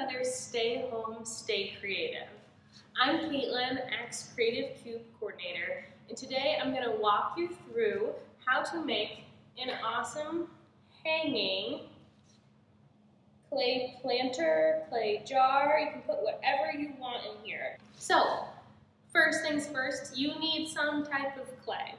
another Stay Home, Stay Creative. I'm Caitlin, ex-Creative Cube Coordinator, and today I'm going to walk you through how to make an awesome hanging clay planter, clay jar. You can put whatever you want in here. So, first things first, you need some type of clay.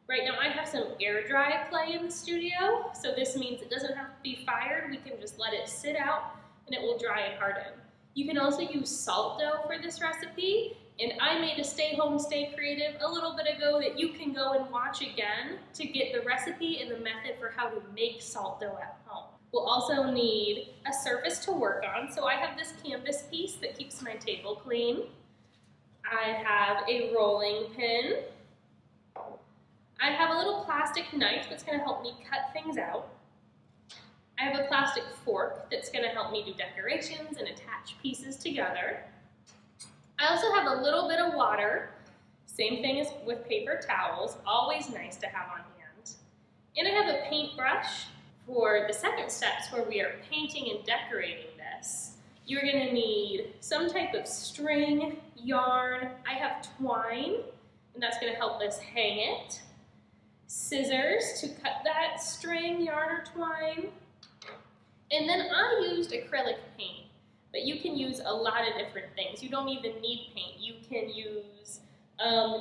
Right now I have some air dry clay in the studio, so this means it doesn't have to be fired. We can just let it sit out and it will dry and harden. You can also use salt dough for this recipe, and I made a Stay Home, Stay Creative a little bit ago that you can go and watch again to get the recipe and the method for how to make salt dough at home. We'll also need a surface to work on, so I have this canvas piece that keeps my table clean. I have a rolling pin. I have a little plastic knife that's going to help me cut things out. I have a plastic fork that's going to help me do decorations and attach pieces together. I also have a little bit of water, same thing as with paper towels, always nice to have on hand. And I have a paintbrush for the second steps where we are painting and decorating this. You're going to need some type of string, yarn. I have twine, and that's going to help us hang it. Scissors to cut that string, yarn, or twine. And then I used acrylic paint, but you can use a lot of different things. You don't even need paint. You can use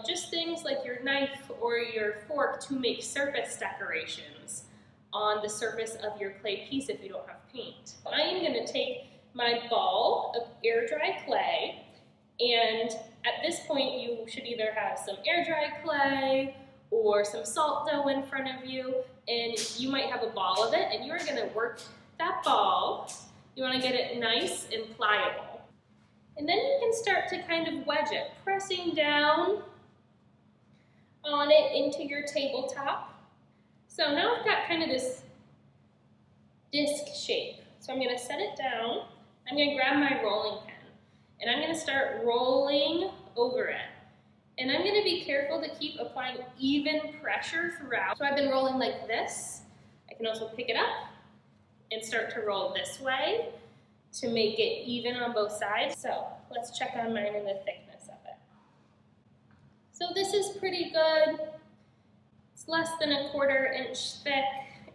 just things like your knife or your fork to make surface decorations on the surface of your clay piece if you don't have paint. I am going to take my ball of air dry clay, and at this point you should either have some air dry clay or some salt dough in front of you, and you might have a ball of it, and you're going to work that ball. You want to get it nice and pliable. And then you can start to kind of wedge it, pressing down on it into your tabletop. So now I've got kind of this disc shape. So I'm going to set it down. I'm going to grab my rolling pin, and I'm going to start rolling over it. And I'm going to be careful to keep applying even pressure throughout. So I've been rolling like this. I can also pick it up and start to roll this way to make it even on both sides. So let's check on mine and the thickness of it. So this is pretty good. It's less than a 1/4 inch thick.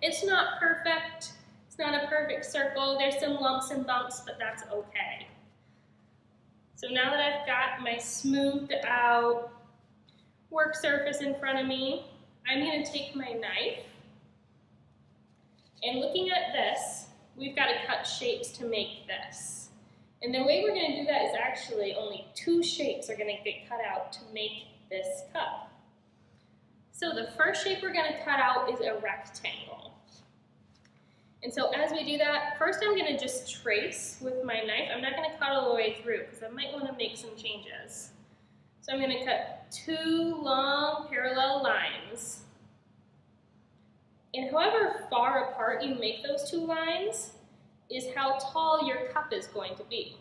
It's not perfect. It's not a perfect circle. There's some lumps and bumps, but that's okay. So now that I've got my smoothed out work surface in front of me, I'm going to take my knife, and looking at this, we've got to cut shapes to make this. And the way we're going to do that is actually only 2 shapes are going to get cut out to make this cup. So the first shape we're going to cut out is a rectangle. And so as we do that, first I'm going to just trace with my knife. I'm not going to cut all the way through because I might want to make some changes. So I'm going to cut 2 long parallel lines. And however far apart you make those 2 lines is how tall your cup is going to be.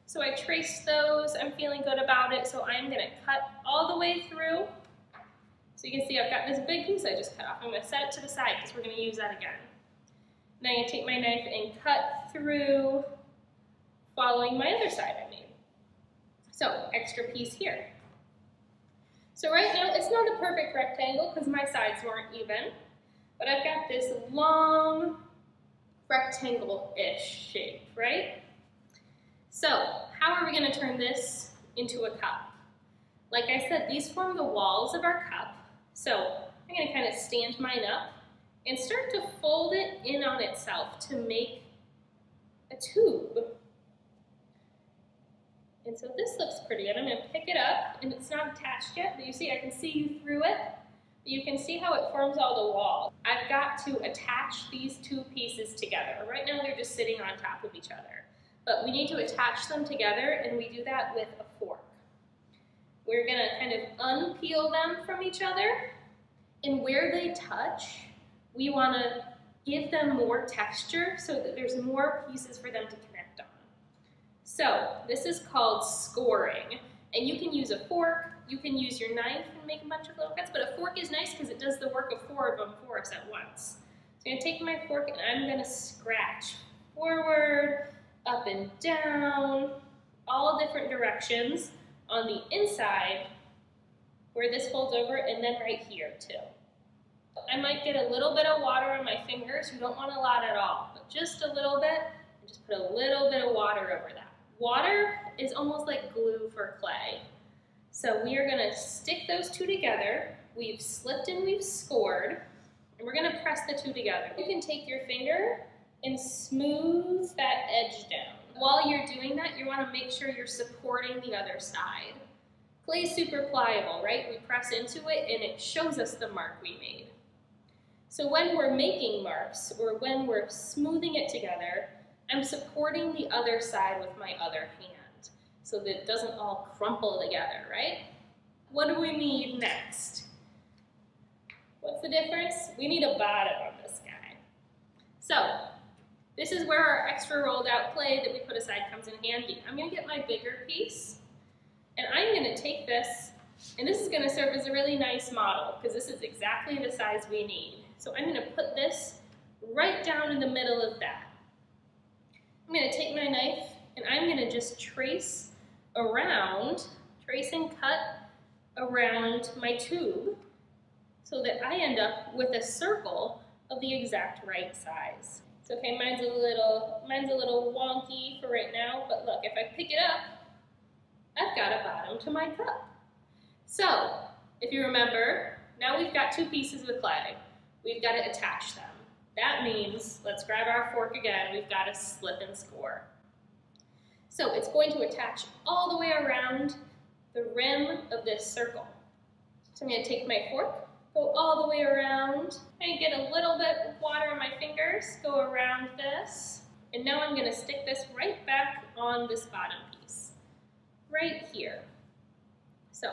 So I traced those. I'm feeling good about it, so I'm going to cut all the way through. So you can see I've got this big piece I just cut off. I'm going to set it to the side because we're going to use that again. Then I'm going to take my knife and cut through following my other side I made. So, extra piece here. So right now, it's not a perfect rectangle because my sides weren't even, but I've got this long rectangle-ish shape, right? So, how are we going to turn this into a cup? Like I said, these form the walls of our cup. So, I'm going to kind of stand mine up and start to fold it in on itself to make a tube. And so this looks pretty good. I'm going to pick it up, and it's not attached yet, but you see I can see you through it. You can see how it forms all the walls. I've got to attach these 2 pieces together. Right now they're just sitting on top of each other. But we need to attach them together, and we do that with a fork. We're going to kind of unpeel them from each other, and where they touch, we want to give them more texture so that there's more pieces for them to connect on. So this is called scoring, and you can use a fork, you can use your knife and make a bunch of little cuts, but a fork is nice because it does the work of 4 of them for us at once. So I'm going to take my fork and I'm going to scratch forward up and down, all different directions on the inside where this folds over, and then right here too. I might get a little bit of water on my fingers. You don't want a lot at all, but just a little bit, and just put a little bit of water over that. Water is almost like glue for clay. So we are gonna stick those two together. We've slipped and we've scored, and we're gonna press the two together. You can take your finger and smooth that edge down. While you're doing that, you wanna make sure you're supporting the other side. Clay is super pliable, right? We press into it and it shows us the mark we made. So when we're making marks or when we're smoothing it together, I'm supporting the other side with my other hand so that it doesn't all crumple together, right? What do we need next? What's the difference? We need a bottom on this guy. So this is where our extra rolled out clay that we put aside comes in handy. I'm gonna get my bigger piece, and I'm gonna take this, and this is gonna serve as a really nice model because this is exactly the size we need. So I'm gonna put this right down in the middle of that. I'm gonna take my knife and I'm gonna just trace and cut around my tube so that I end up with a circle of the exact right size. It's okay, mine's a little wonky for right now, but look, if I pick it up, I've got a bottom to my cup. So, if you remember, now we've got two pieces of clay. We've got to attach them. That means, let's grab our fork again, we've got to slip and score. So it's going to attach all the way around the rim of this circle. So I'm going to take my fork, go all the way around, and get a little bit of water on my fingers, go around this, and now I'm going to stick this right back on this bottom piece, right here. So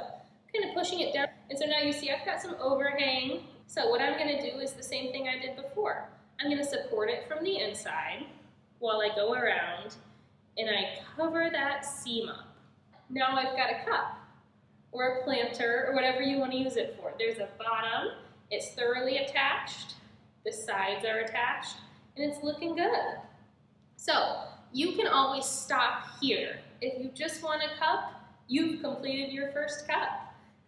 kind of pushing it down, and so now you see I've got some overhang. So what I'm going to do is the same thing I did before. I'm going to support it from the inside while I go around, and I cover that seam up. Now I've got a cup, or a planter, or whatever you want to use it for. There's a bottom, it's thoroughly attached, the sides are attached, and it's looking good. So you can always stop here. If you just want a cup, you've completed your first cup.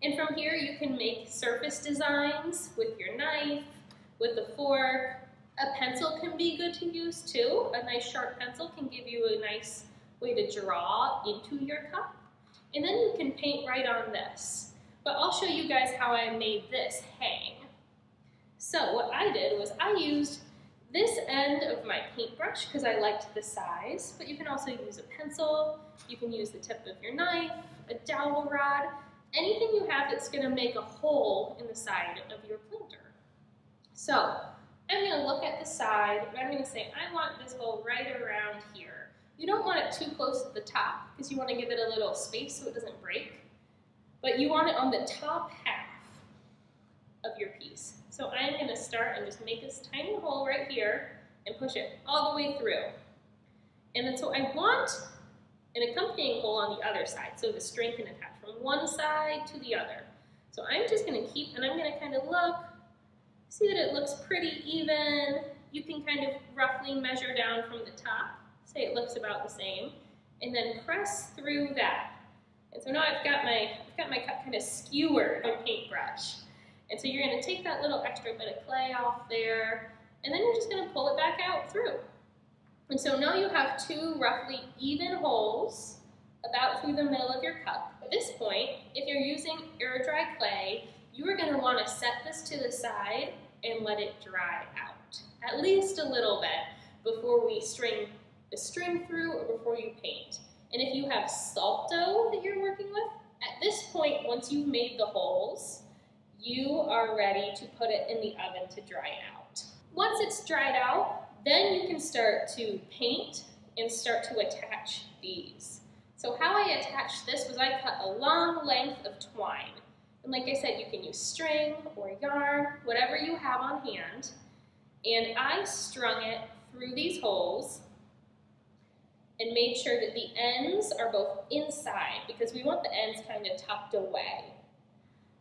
And from here you can make surface designs with your knife, with the fork. A pencil can be good to use too. A nice sharp pencil can give you a nice way to draw into your cup. And then you can paint right on this. But I'll show you guys how I made this hang. So what I did was I used this end of my paintbrush because I liked the size, but you can also use a pencil, you can use the tip of your knife, a dowel rod, anything you have that's going to make a hole in the side of your planter. So I'm going to look at the side and I'm going to say I want this hole right around here. You don't want it too close to the top because you want to give it a little space so it doesn't break, but you want it on the top half of your piece. So I'm going to start and just make this tiny hole right here and push it all the way through. And then so I want an accompanying hole on the other side so the string can attach from one side to the other. So I'm just going to keep, and I'm going to kind of look, see that it looks pretty even. You can kind of roughly measure down from the top, say it looks about the same, and then press through that. And so now I've got my cup kind of skewered on paintbrush. And so you're going to take that little extra bit of clay off there, and then you're just going to pull it back out through. And so now you have two roughly even holes about through the middle of your cup. At this point, if you're using air dry clay, you are going to want to set this to the side and let it dry out, at least a little bit before we string the string through or before you paint. And if you have salt dough that you're working with, at this point, once you've made the holes, you are ready to put it in the oven to dry out. Once it's dried out, then you can start to paint and start to attach these. So how I attached this was I cut a long length of twine. And like I said, you can use string or yarn, whatever you have on hand. And I strung it through these holes and made sure that the ends are both inside because we want the ends kind of tucked away.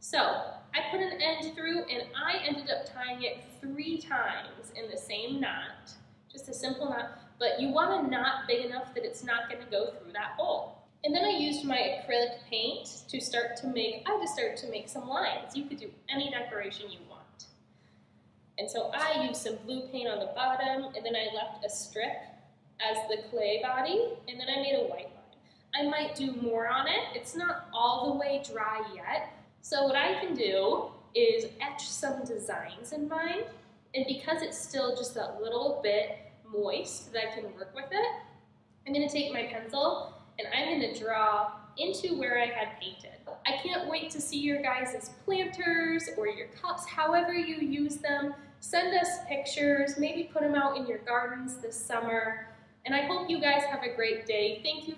So I put an end through and I ended up tying it 3 times in the same knot, just a simple knot, but you want a knot big enough that it's not going to go through that hole. And then I used my acrylic paint to start to make some lines. You could do any decoration you want. And so I used some blue paint on the bottom, and then I left a strip as the clay body, and then I made a white line. I might do more on it. It's not all the way dry yet. So what I can do is etch some designs in mine, and because it's still just a little bit moist that I can work with it, I'm going to take my pencil and I'm going to draw into where I had painted. I can't wait to see your guys' planters or your cups, however you use them. Send us pictures, maybe put them out in your gardens this summer, and I hope you guys have a great day. Thank you